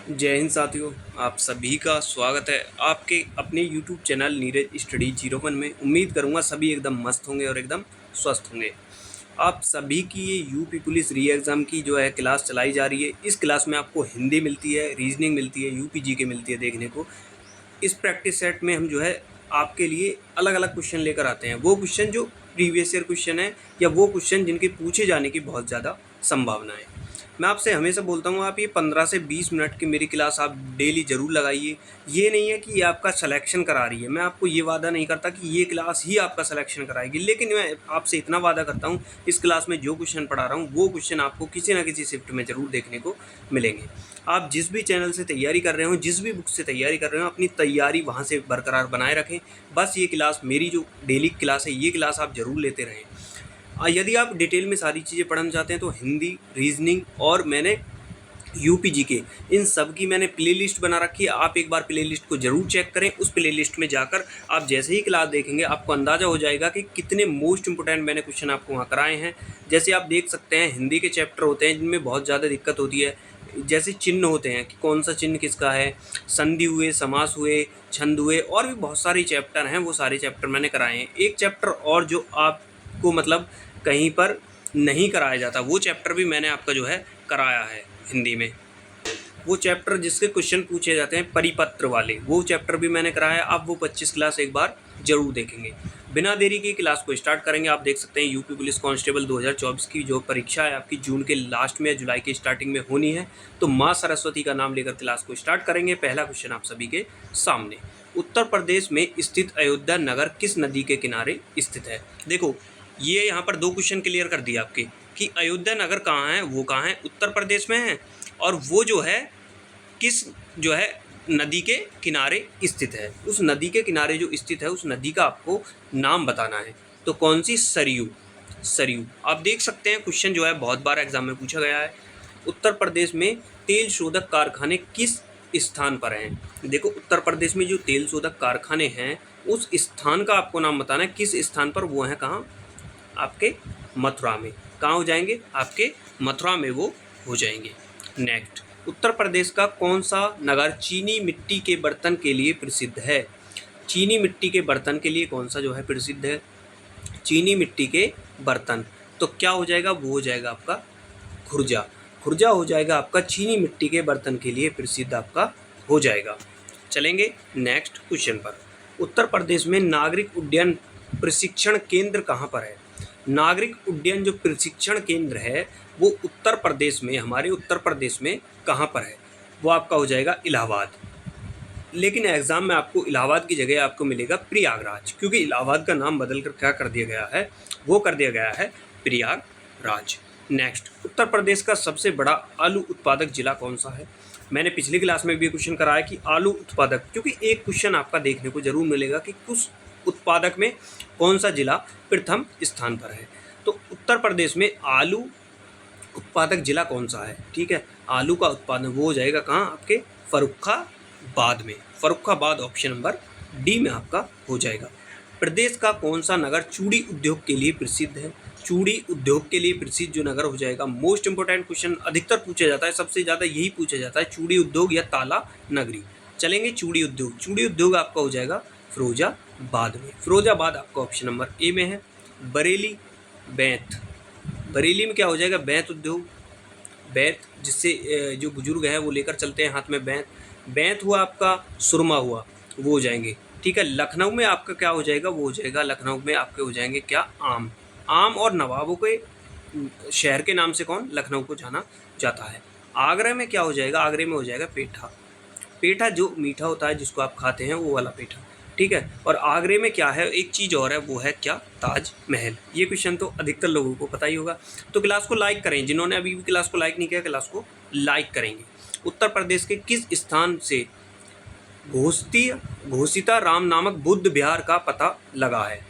जय हिंद साथियों, आप सभी का स्वागत है आपके अपने YouTube चैनल नीरज स्टडी 01 में। उम्मीद करूंगा सभी एकदम मस्त होंगे और एकदम स्वस्थ होंगे। आप सभी की ये यूपी पुलिस री एग्ज़ाम की जो है क्लास चलाई जा रही है। इस क्लास में आपको हिंदी मिलती है, रीजनिंग मिलती है, यूपी जीके मिलती है देखने को। इस प्रैक्टिस सेट में हम जो है आपके लिए अलग अलग क्वेश्चन लेकर आते हैं। वो क्वेश्चन जो प्रीवियस ईयर क्वेश्चन है या वो क्वेश्चन जिनके पूछे जाने की बहुत ज़्यादा संभावना है। मैं आपसे हमेशा बोलता हूँ, आप ये 15 से 20 मिनट की मेरी क्लास आप डेली ज़रूर लगाइए। ये नहीं है कि ये आपका सिलेक्शन करा रही है, मैं आपको ये वादा नहीं करता कि ये क्लास ही आपका सिलेक्शन कराएगी, लेकिन मैं आपसे इतना वादा करता हूँ इस क्लास में जो क्वेश्चन पढ़ा रहा हूँ वो क्वेश्चन आपको किसी ना किसी शिफ्ट में ज़रूर देखने को मिलेंगे। आप जिस भी चैनल से तैयारी कर रहे हो, जिस भी बुक से तैयारी कर रहे हो, अपनी तैयारी वहाँ से बरकरार बनाए रखें। बस ये क्लास मेरी जो डेली क्लास है ये क्लास आप ज़रूर लेते रहें। यदि आप डिटेल में सारी चीज़ें पढ़ना चाहते हैं तो हिंदी, रीजनिंग और मैंने यूपी जीके इन सब की मैंने प्लेलिस्ट बना रखी है। आप एक बार प्लेलिस्ट को ज़रूर चेक करें। उस प्लेलिस्ट में जाकर आप जैसे ही क्लास देखेंगे आपको अंदाज़ा हो जाएगा कि कितने मोस्ट इंपोर्टेंट मैंने क्वेश्चन आपको वहाँ कराए हैं। जैसे आप देख सकते हैं हिंदी के चैप्टर होते हैं जिनमें बहुत ज़्यादा दिक्कत होती है। जैसे चिन्ह होते हैं कि कौन सा चिन्ह किसका है, संधि हुए, समास हुए, छंद हुए, और भी बहुत सारे चैप्टर हैं। वो सारे चैप्टर मैंने कराए हैं। एक चैप्टर और जो आपको मतलब कहीं पर नहीं कराया जाता, वो चैप्टर भी मैंने आपका जो है कराया है हिंदी में। वो चैप्टर जिसके क्वेश्चन पूछे जाते हैं परिपत्र वाले, वो चैप्टर भी मैंने कराया है। आप वो 25 क्लास एक बार जरूर देखेंगे। बिना देरी की क्लास को स्टार्ट करेंगे। आप देख सकते हैं यूपी पुलिस कांस्टेबल 2024 की जो परीक्षा है आपकी जून के लास्ट में या जुलाई के स्टार्टिंग में होनी है। तो माँ सरस्वती का नाम लेकर क्लास को स्टार्ट करेंगे। पहला क्वेश्चन आप सभी के सामने, उत्तर प्रदेश में स्थित अयोध्या नगर किस नदी के किनारे स्थित है। देखो ये यहाँ पर दो क्वेश्चन क्लियर कर दिया आपके कि अयोध्या नगर कहाँ है, वो कहाँ है, उत्तर प्रदेश में है, और वो जो है किस जो है नदी के किनारे स्थित है। उस नदी के किनारे जो स्थित है उस नदी का आपको नाम बताना है। तो कौन सी? सरयू। सरयू। आप देख सकते हैं क्वेश्चन जो है बहुत बार एग्जाम में पूछा गया है। उत्तर प्रदेश में तेल शोधक कारखाने किस स्थान पर हैं। देखो उत्तर प्रदेश में जो तेल शोधक कारखाने हैं उस स्थान का आपको नाम बताना है। किस स्थान पर? वो है कहाँ? आपके मथुरा में। कहाँ हो जाएंगे? आपके मथुरा में वो हो जाएंगे। नेक्स्ट, उत्तर प्रदेश का कौन सा नगर चीनी मिट्टी के बर्तन के लिए प्रसिद्ध है। चीनी मिट्टी के बर्तन के लिए कौन सा जो है प्रसिद्ध है? चीनी मिट्टी के बर्तन। तो क्या हो जाएगा? वो हो जाएगा आपका खुर्जा। खुर्जा हो जाएगा आपका चीनी मिट्टी के बर्तन के लिए प्रसिद्ध आपका हो जाएगा। चलेंगे नेक्स्ट क्वेश्चन पर। उत्तर प्रदेश में नागरिक उड्डयन प्रशिक्षण केंद्र कहाँ पर है। नागरिक उड्डयन जो प्रशिक्षण केंद्र है वो उत्तर प्रदेश में, हमारे उत्तर प्रदेश में कहाँ पर है? वो आपका हो जाएगा इलाहाबाद। लेकिन एग्जाम में आपको इलाहाबाद की जगह आपको मिलेगा प्रयागराज, क्योंकि इलाहाबाद का नाम बदलकर क्या कर दिया गया है? वो कर दिया गया है प्रयागराज। नेक्स्ट, उत्तर प्रदेश का सबसे बड़ा आलू उत्पादक जिला कौन सा है। मैंने पिछली क्लास में भी क्वेश्चन कराया कि आलू उत्पादक, क्योंकि एक क्वेश्चन आपका देखने को जरूर मिलेगा कि उस उत्पादक में कौन सा जिला प्रथम स्थान पर है। तो उत्तर प्रदेश में आलू उत्पादक जिला कौन सा है? ठीक है, आलू का उत्पादन वो हो जाएगा कहाँ? आपके फर्रुखाबाद में। फर्रुखाबाद ऑप्शन नंबर डी में आपका हो जाएगा। प्रदेश का कौन सा नगर चूड़ी उद्योग के लिए प्रसिद्ध है। चूड़ी उद्योग के लिए प्रसिद्ध जो नगर हो जाएगा, मोस्ट इंपोर्टेंट क्वेश्चन अधिकतर पूछा जाता है, सबसे ज़्यादा यही पूछा जाता है, चूड़ी उद्योग या ताला नगरी। चलेंगे चूड़ी उद्योग। चूड़ी उद्योग आपका हो जाएगा फिरोजाबाद में। फिरोजाबाद आपका ऑप्शन नंबर ए में है। बरेली, बैंत। बरेली में क्या हो जाएगा? बैंत उद्योग। बैंत जिससे जो बुजुर्ग हैं वो लेकर चलते हैं हाथ में बैंत। बैंत हुआ आपका, सुरमा हुआ, वो हो जाएंगे। ठीक है, लखनऊ में आपका क्या हो जाएगा? वो हो जाएगा, लखनऊ में आपके हो जाएंगे क्या? आम। आम और नवाबों के शहर के नाम से कौन? लखनऊ को जाना जाता है। आगरा में क्या हो जाएगा? आगरे में हो जाएगा पेठा। पेठा जो मीठा होता है जिसको आप खाते हैं वो वाला पेठा। ठीक है, और आगरे में क्या है? एक चीज़ और है, वो है क्या? ताजमहल। ये क्वेश्चन तो अधिकतर लोगों को पता ही होगा। तो क्लास को लाइक करें, जिन्होंने अभी भी क्लास को लाइक नहीं किया क्लास को लाइक करेंगे। उत्तर प्रदेश के किस स्थान से घोषिता राम नामक बुद्ध विहार का पता लगा है।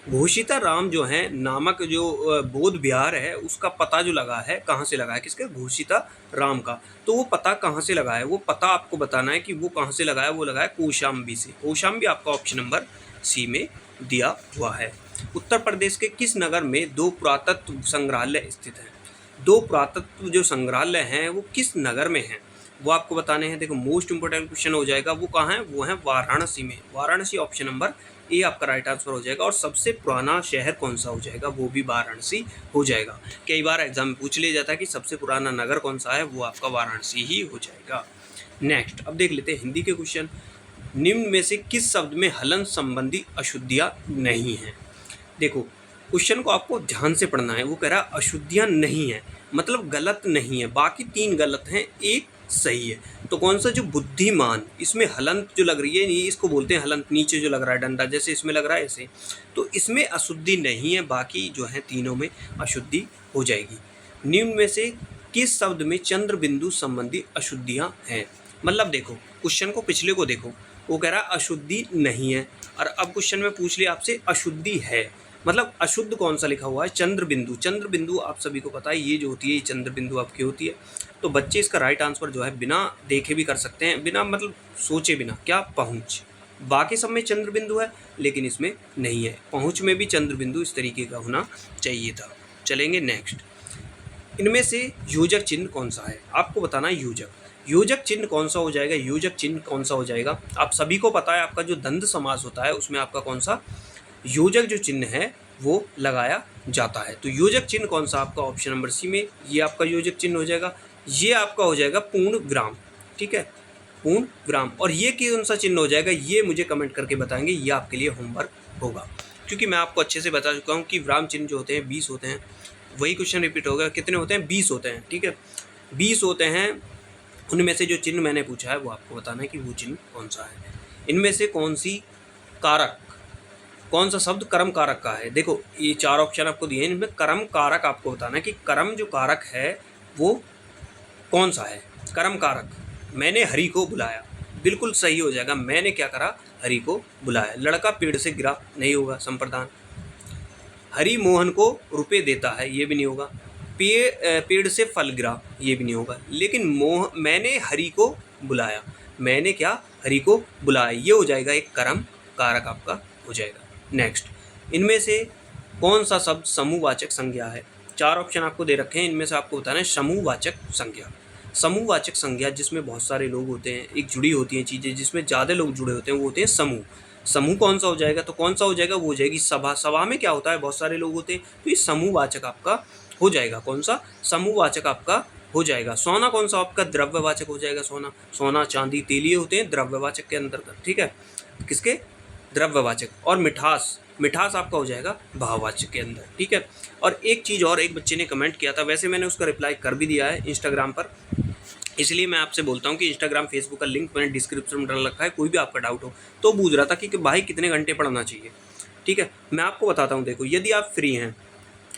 घोषिता राम जो है नामक जो बौद्ध विहार है उसका पता जो लगा है, कहाँ से लगा है? किसके? घोषिता राम का। तो वो पता कहाँ से लगा है? वो पता आपको बताना है कि वो कहाँ से लगा है। वो लगा है कौशाम्बी से। कौशाम्बी आपका ऑप्शन नंबर सी में दिया हुआ है। उत्तर प्रदेश के किस नगर में 2 पुरातत्व संग्रहालय स्थित हैं। 2 पुरातत्व जो संग्रहालय हैं वो किस नगर में हैं? वो आपको बताने हैं। देखो मोस्ट इंपोर्टेंट क्वेश्चन हो जाएगा, वो कहाँ है, वो है वाराणसी में। वाराणसी ऑप्शन नंबर ए आपका राइट आंसर हो जाएगा। और सबसे पुराना शहर कौन सा हो जाएगा, वो भी वाराणसी हो जाएगा। कई बार एग्जाम में पूछ लिया जाता है कि सबसे पुराना नगर कौन सा है, वो आपका वाराणसी ही हो जाएगा। नेक्स्ट अब देख लेते हैं हिंदी के क्वेश्चन। निम्न में से किस शब्द में हलन संबंधी अशुद्धियाँ नहीं हैं। देखो क्वेश्चन को आपको ध्यान से पढ़ना है। वो कह रहा है अशुद्धियाँ नहीं है, मतलब गलत नहीं है, बाकी 3 गलत हैं, एक सही है। तो कौन सा, जो बुद्धिमान, इसमें हलंत जो लग रही है, ये इसको बोलते हैं हलंत, नीचे जो लग रहा है डंडा जैसे इसमें लग रहा है ऐसे, तो इसमें अशुद्धि नहीं है, बाकी जो है तीनों में अशुद्धि हो जाएगी। निम्न में से किस शब्द में चंद्र बिंदु संबंधी अशुद्धियाँ हैं। मतलब देखो क्वेश्चन को पिछले को देखो, वो कह रहा है अशुद्धि नहीं है, और अब क्वेश्चन में पूछ लिया आपसे अशुद्धि है, मतलब अशुद्ध कौन सा लिखा हुआ है, चंद्र बिंदु। चंद्र बिंदु आप सभी को पता है, ये जो होती है ये चंद्र बिंदु आपकी होती है। तो बच्चे इसका राइट आंसर जो है बिना देखे भी कर सकते हैं, बिना मतलब सोचे बिना, क्या, पहुँच। बाकी सब में चंद्र बिंदु है, लेकिन इसमें नहीं है। पहुँच में भी चंद्र बिंदु इस तरीके का होना चाहिए था। चलेंगे नेक्स्ट। इनमें से योजक चिन्ह कौन सा है, आपको बताना है योजक। योजक चिन्ह कौन सा हो जाएगा, योजक चिन्ह कौन सा हो जाएगा, आप सभी को पता है आपका जो द्वंद्व समास होता है उसमें आपका कौन सा योजक जो चिन्ह है वो लगाया जाता है। तो योजक चिन्ह कौन सा आपका, ऑप्शन नंबर सी में ये आपका योजक चिन्ह हो जाएगा। ये आपका हो जाएगा पूर्ण विराम, ठीक है, पूर्ण विराम। और ये कौन सा चिन्ह हो जाएगा, ये मुझे कमेंट करके बताएंगे, ये आपके लिए होमवर्क होगा, क्योंकि मैं आपको अच्छे से बता चुका हूँ कि विराम चिन्ह जो होते हैं 20 होते हैं। वही क्वेश्चन रिपीट होगा, कितने होते हैं, 20 होते हैं, ठीक है, 20 होते हैं। उनमें से जो चिन्ह मैंने पूछा है वो आपको बताना है कि वो चिन्ह कौन सा है। इनमें से कौन सी कारक, कौन सा शब्द कर्म कारक का है। देखो ये 4 ऑप्शन आपको दिए हैं, इनमें कर्म कारक आपको बताना है कि कर्म जो कारक है वो कौन सा है। कर्म कारक, मैंने हरि को बुलाया, बिल्कुल सही हो जाएगा। मैंने क्या करा, हरि को बुलाया। लड़का पेड़ से गिरा, नहीं होगा, संप्रदान। हरि मोहन को रुपए देता है, ये भी नहीं होगा। पेड़ से फल गिरा, ये भी नहीं होगा। लेकिन मैंने हरि को बुलाया, मैंने क्या, हरि को बुलाया, ये हो जाएगा एक कर्म कारक आपका हो जाएगा। नेक्स्ट, इनमें से कौन सा शब्द समूहवाचक संज्ञा है। 4 ऑप्शन आपको दे रखे हैं, इनमें से आपको बताना है समूहवाचक संज्ञा। समूहवाचक संज्ञा जिसमें बहुत सारे लोग होते हैं, एक जुड़ी होती हैं चीज़ें, जिसमें ज़्यादा लोग जुड़े होते हैं, वो होते हैं समूह। समूह कौन सा हो जाएगा, तो कौन सा हो जाएगा, वो हो जाएगी सभा। सभा में क्या होता है, बहुत सारे लोग होते हैं, तो ये समूहवाचक आपका हो जाएगा। कौन सा, समूहवाचक आपका हो जाएगा। सोना कौन सा आपका, द्रव्यवाचक हो जाएगा। सोना, सोना चांदी तेल ये होते हैं द्रव्यवाचक के अंतर्गत, ठीक है, किसके, द्रव्यवाचक। और मिठास, मिठास आपका हो जाएगा भाववाचक के अंदर, ठीक है। और एक चीज़ और, एक बच्चे ने कमेंट किया था, वैसे मैंने उसका रिप्लाई कर भी दिया है इंस्टाग्राम पर, इसलिए मैं आपसे बोलता हूँ कि इंस्टाग्राम फेसबुक का लिंक मैंने डिस्क्रिप्शन में डाल रखा है, कोई भी आपका डाउट हो तो पूछ रहा था कि भाई कितने घंटे पढ़ना चाहिए, ठीक है। मैं आपको बताता हूँ, देखो यदि आप फ्री हैं,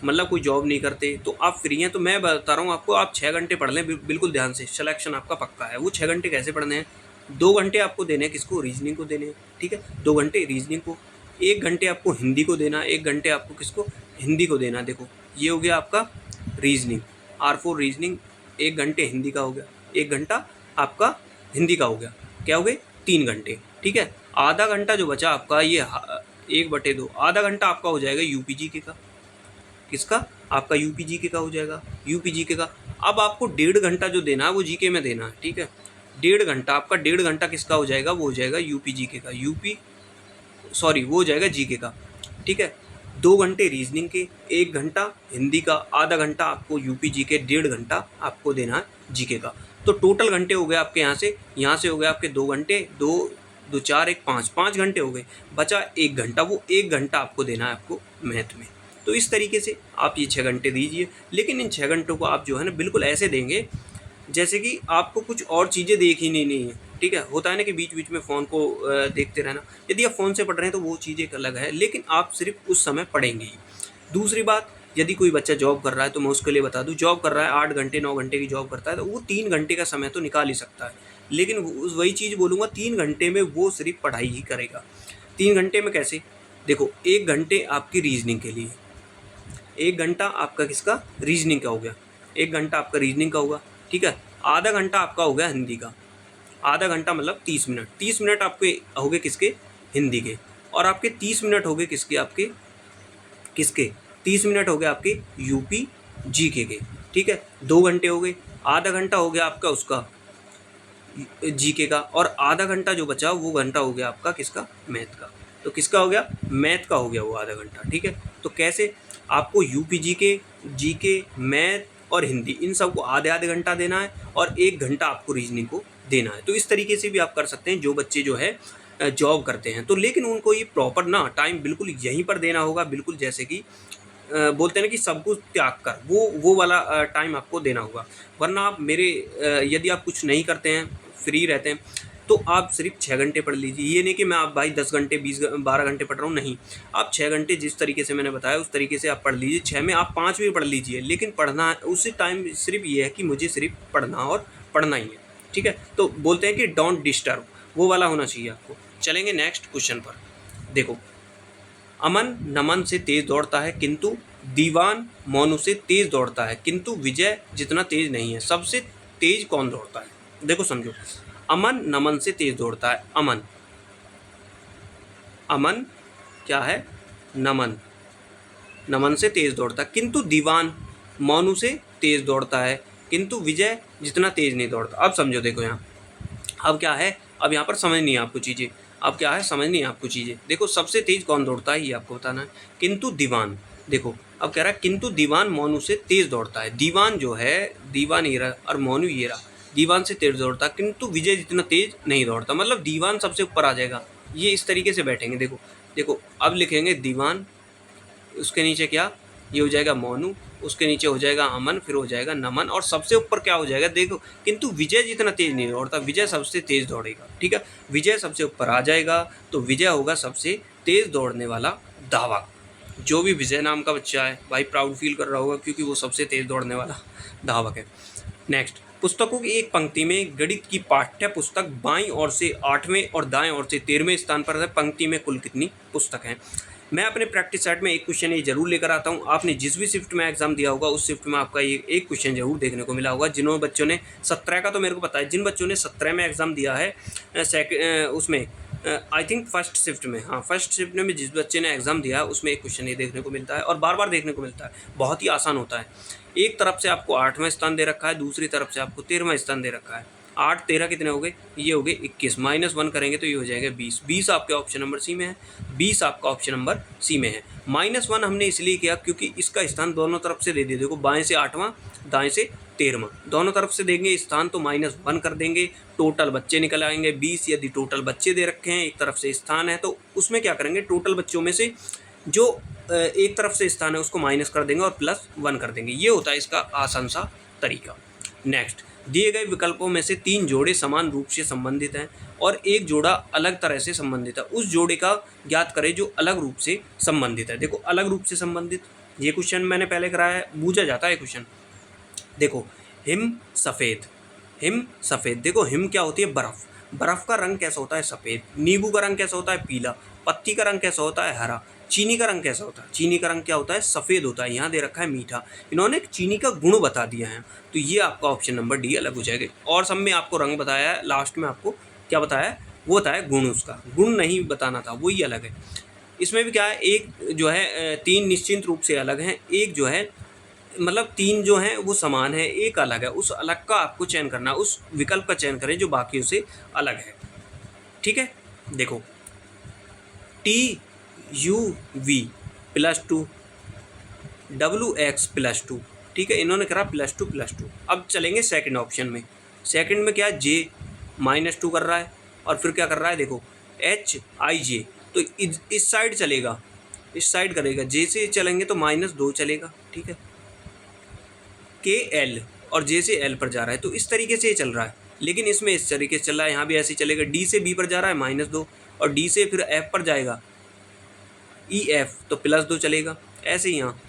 मतलब कोई जॉब नहीं करते, तो आप फ्री हैं, तो मैं बता रहा हूँ आपको, आप 6 घंटे पढ़ लें बिल्कुल ध्यान से, सिलेक्शन आपका पक्का है। वो 6 घंटे कैसे पढ़ने हैं, 2 घंटे आपको देने हैं किसको, रीजनिंग को देने हैं, ठीक है, 2 घंटे रीजनिंग को, 1 घंटे आपको हिंदी को देना, 1 घंटे आपको किसको, हिंदी को देना। देखो ये हो गया आपका रीजनिंग, R4 रीजनिंग, 1 घंटे हिंदी का हो गया, 1 घंटा आपका हिंदी का हो गया, क्या हो गए, 3 घंटे, ठीक है। आधा घंटा जो बचा आपका, ये 1/2, आधा घंटा आपका हो जाएगा यूपी जीके का, किसका, आपका यूपी जीके का हो जाएगा, यूपी जीके का। अब आपको 1.5 घंटा जो देना है वो जीके में देना है, ठीक है। 1.5 घंटा आपका, 1.5 घंटा किसका हो जाएगा, वो हो जाएगा यूपी जीके का, वो हो जाएगा जीके का, ठीक है। 2 घंटे रीजनिंग के, 1 घंटा हिंदी का, आधा घंटा आपको यूपी जीके, 1.5 घंटा आपको देना है जीके का। तो टोटल घंटे हो गए आपके यहाँ से हो गए आपके 2 घंटे, 2 4 1 5 घंटे हो गए। बचा 1 घंटा, वो 1 घंटा आपको देना है आपको मैथ में। तो इस तरीके से आप ये 6 घंटे दीजिए, लेकिन इन 6 घंटों को आप जो है ना बिल्कुल ऐसे देंगे जैसे कि आपको कुछ और चीज़ें देख ही नहीं है, ठीक है। होता है ना कि बीच बीच में फ़ोन को देखते रहना, यदि आप फ़ोन से पढ़ रहे हैं तो वो चीज़ एक अलग है, लेकिन आप सिर्फ उस समय पढ़ेंगे ही। दूसरी बात, यदि कोई बच्चा जॉब कर रहा है तो मैं उसके लिए बता दूं, जॉब कर रहा है 8 घंटे 9 घंटे की जॉब करता है, तो वो 3 घंटे का समय तो निकाल ही सकता है, लेकिन वही चीज़ बोलूँगा 3 घंटे में वो सिर्फ पढ़ाई ही करेगा। 3 घंटे में कैसे, देखो 1 घंटे आपकी रीजनिंग के लिए, 1 घंटा आपका किसका, रीजनिंग का हो गया, 1 घंटा आपका रीजनिंग का होगा, ठीक है। आधा घंटा आपका हो गया हिंदी का, आधा घंटा मतलब 30 मिनट, 30 मिनट आपके हो गए किसके, हिंदी के। और आपके 30 मिनट हो गए किसके, आपके किसके, 30 मिनट हो गए आपके यूपी जीके के, ठीक है। 2 घंटे हो गए, आधा घंटा हो गया आपका उसका जीके का, और आधा घंटा जो बचा वो घंटा हो गया आपका किसका, मैथ का। तो किसका हो गया, मैथ का हो गया वो आधा घंटा। ठीक है, तो कैसे, आपको यूपी जीके मैथ और हिंदी इन सबको आधे आधे घंटा देना है और 1 घंटा आपको रीजनिंग को देना है। तो इस तरीके से भी आप कर सकते हैं जो बच्चे जो है जॉब करते हैं। तो लेकिन उनको ये प्रॉपर ना टाइम बिल्कुल यहीं पर देना होगा, बिल्कुल जैसे कि बोलते हैं ना कि सब कुछ त्याग कर, वो वाला टाइम आपको देना होगा। वरना आप यदि आप कुछ नहीं करते हैं, फ्री रहते हैं, तो आप सिर्फ 6 घंटे पढ़ लीजिए। ये नहीं कि मैं आप भाई 10 घंटे 12 घंटे पढ़ रहा हूँ, नहीं। आप 6 घंटे जिस तरीके से मैंने बताया उस तरीके से आप पढ़ लीजिए। 6 में आप 5 भी पढ़ लीजिए, लेकिन पढ़ना उसी टाइम सिर्फ ये है कि मुझे सिर्फ पढ़ना और पढ़ना ही है। ठीक है, तो बोलते हैं कि डोंट डिस्टर्ब, वो वाला होना चाहिए आपको। चलेंगे नेक्स्ट क्वेश्चन पर। देखो, अमन नमन से तेज दौड़ता है किंतु दीवान मोनू से तेज दौड़ता है, किंतु विजय जितना तेज नहीं है। सबसे तेज कौन दौड़ता है? देखो समझो, अमन नमन से तेज दौड़ता है। अमन अमन क्या है, नमन से तेज दौड़ता है, किंतु दीवान मोनू से तेज दौड़ता है, किंतु विजय जितना तेज नहीं दौड़ता। अब समझो, देखो यहाँ अब क्या है, अब यहाँ पर समझनी है आपको चीज़ें। अब क्या है, समझनी है आपको चीज़ें। देखो, सबसे तेज कौन दौड़ता है ये आपको बताना है। किंतु दीवान, देखो अब कह रहा है किंतु दीवान मोनू से तेज दौड़ता है। दीवान जो है, दीवान ये रहा और मोनू ये रहा, दीवान से तेज दौड़ता है, किंतु विजय जितना तेज नहीं दौड़ता। मतलब दीवान सबसे ऊपर आ जाएगा। ये इस तरीके से बैठेंगे। देखो देखो, अब लिखेंगे दीवान, उसके नीचे क्या, ये हो जाएगा मोनू, उसके नीचे हो जाएगा अमन, फिर हो जाएगा नमन, और सबसे ऊपर क्या हो जाएगा, देखो किंतु विजय जितना तेज नहीं दौड़ता। विजय सबसे तेज दौड़ेगा। ठीक है, विजय सबसे ऊपर आ जाएगा, तो विजय होगा सबसे तेज दौड़ने वाला धावक। जो भी विजय नाम का बच्चा है भाई प्राउड फील कर रहा होगा, क्योंकि वो सबसे तेज दौड़ने वाला धावक है। नेक्स्ट, पुस्तकों की एक पंक्ति में गणित की पाठ्य पुस्तक बाईं ओर से 8वें और दाएं ओर से 13वें स्थान पर है। पंक्ति में कुल कितनी पुस्तक हैं? मैं अपने प्रैक्टिस सेट में एक क्वेश्चन ये जरूर लेकर आता हूँ। आपने जिस भी शिफ्ट में एग्जाम दिया होगा उस शिफ्ट में आपका ये एक क्वेश्चन जरूर देखने को मिला होगा। जिन्होंने बच्चों ने 17 का तो मेरे को पता है, जिन बच्चों ने 17 में एग्जाम दिया है उसमें आई थिंक फर्स्ट शिफ्ट में, हाँ फर्स्ट शिफ्ट में जिस बच्चे ने एग्जाम दिया है उसमें एक क्वेश्चन ये देखने को मिलता है और बार बार देखने को मिलता है। बहुत ही आसान होता है। एक तरफ से आपको 8वां स्थान दे रखा है, दूसरी तरफ से आपको 13वां स्थान दे रखा है। 8 13 कितने हो गए, ये हो गए 21, -1 करेंगे तो ये हो जाएगा 20। 20 आपके ऑप्शन नंबर सी में है। 20 आपका ऑप्शन नंबर सी में है। -1 हमने इसलिए किया क्योंकि इसका स्थान दोनों तरफ से दे दिए। देखो, बाएं से 8वां, दाएं से 13वां, दोनों तरफ से देंगे स्थान तो -1 कर देंगे। टोटल बच्चे निकल आएंगे 20। यदि टोटल बच्चे दे रखे हैं, एक तरफ से स्थान है, तो उसमें क्या करेंगे, टोटल बच्चों में से जो एक तरफ से स्थान है उसको माइनस कर देंगे और +1 कर देंगे। ये होता है इसका आसान सा तरीका। नेक्स्ट, दिए गए विकल्पों में से 3 जोड़े समान रूप से संबंधित हैं और एक जोड़ा अलग तरह से संबंधित है। उस जोड़े का ज्ञात करें जो अलग रूप से संबंधित है। देखो, अलग रूप से संबंधित, ये क्वेश्चन मैंने पहले कराया है, पूछा जाता है क्वेश्चन। देखो, हिम सफ़ेद, हिम सफ़ेद। देखो, हिम क्या होती है, बर्फ़। बर्फ़ का रंग कैसा होता है, सफ़ेद। नींबू का रंग कैसा होता है, पीला। पत्ती का रंग कैसा होता है, हरा। चीनी का रंग कैसा होता है, चीनी का रंग क्या होता है, सफ़ेद होता है। यहाँ दे रखा है मीठा। इन्होंने चीनी का गुण बता दिया है, तो ये आपका ऑप्शन नंबर डी अलग हो जाएगा। और सब में आपको रंग बताया है, लास्ट में आपको क्या बताया है, वो बताया गुण। उसका गुण नहीं बताना था, वही अलग है। इसमें भी क्या है, एक जो है 3 निश्चित रूप से अलग हैं, एक जो है मतलब 3 जो हैं वो समान है, एक अलग है। उस अलग का आपको चयन करना, उस विकल्प का चयन करें जो बाकियों से अलग है। ठीक है, देखो, TUV +2, WX +2। ठीक है, इन्होंने करा +2 अब चलेंगे सेकंड ऑप्शन में। सेकंड में क्या है, J -2 कर रहा है और फिर क्या कर रहा है, देखो HIJ, तो इस साइड चलेगा, इस साइड करेगा। J से चलेंगे तो -2 चलेगा। ठीक है, KL और J से L पर जा रहा है, तो इस तरीके से ये चल रहा है। लेकिन इसमें इस तरीके से चल रहा है, यहाँ भी ऐसे ही चलेगा। D से B पर जा रहा है -2 और D से फिर F पर जाएगा EF, तो +2 चलेगा। ऐसे ही यहाँ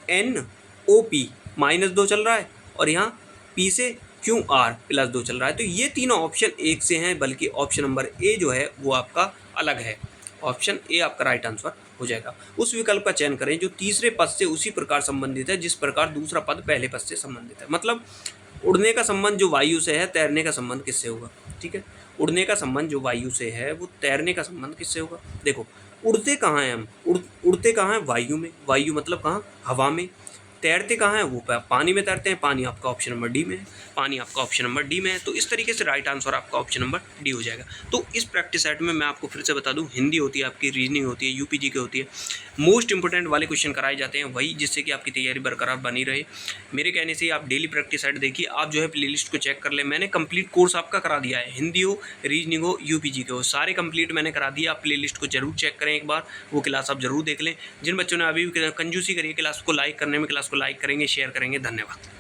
NOP -2 चल रहा है और यहाँ P से QR +2 चल रहा है। तो ये तीनों ऑप्शन एक से हैं, बल्कि ऑप्शन नंबर ए जो है वो आपका अलग है। ऑप्शन ए आपका राइट आंसर हो जाएगा। उस विकल्प का चयन करें जो तीसरे पद से उसी प्रकार संबंधित है जिस प्रकार दूसरा पद पहले पद से संबंधित है। मतलब उड़ने का संबंध जो वायु से है, तैरने का संबंध किससे होगा। ठीक है, उड़ने का संबंध जो वायु से है वो तैरने का संबंध किससे होगा। देखो, उड़ते कहाँ हैं हम, उड़ते कहाँ हैं, वायु में। वायु मतलब कहाँ, हवा में। तैरते कहाँ हैं, वो पानी में तैरते हैं। पानी आपका ऑप्शन नंबर डी में है, पानी आपका ऑप्शन नंबर डी में है। तो इस तरीके से राइट आंसर आपका ऑप्शन नंबर डी हो जाएगा। तो इस प्रैक्टिस सेट में मैं आपको फिर से बता दूं, हिंदी होती है आपकी, रीजनिंग होती है, यूपीजी की होती है, मोस्ट इंपोर्टेंट वाले क्वेश्चन कराए जाते हैं वही, जिससे कि आपकी तैयारी बरकरार बनी रहे। मेरे कहने से आप डेली प्रैक्टिस सेट देखिए, आप जो है प्लेलिस्ट को चेक कर ले, मैंने कंप्लीट कोर्स आपका करा दिया है, हिंदी हो, रीजनिंग हो, यूपीजी के हो, सारे कंप्लीट मैंने करा दिया। आप प्लेलिस्ट को जरूर चेक करें एक बार, वो क्लास आप जरूर देख लें। जिन बच्चों ने अभी भी कंजूसी करी है क्लास को लाइक करने में, क्लास को लाइक करेंगे, शेयर करेंगे। धन्यवाद।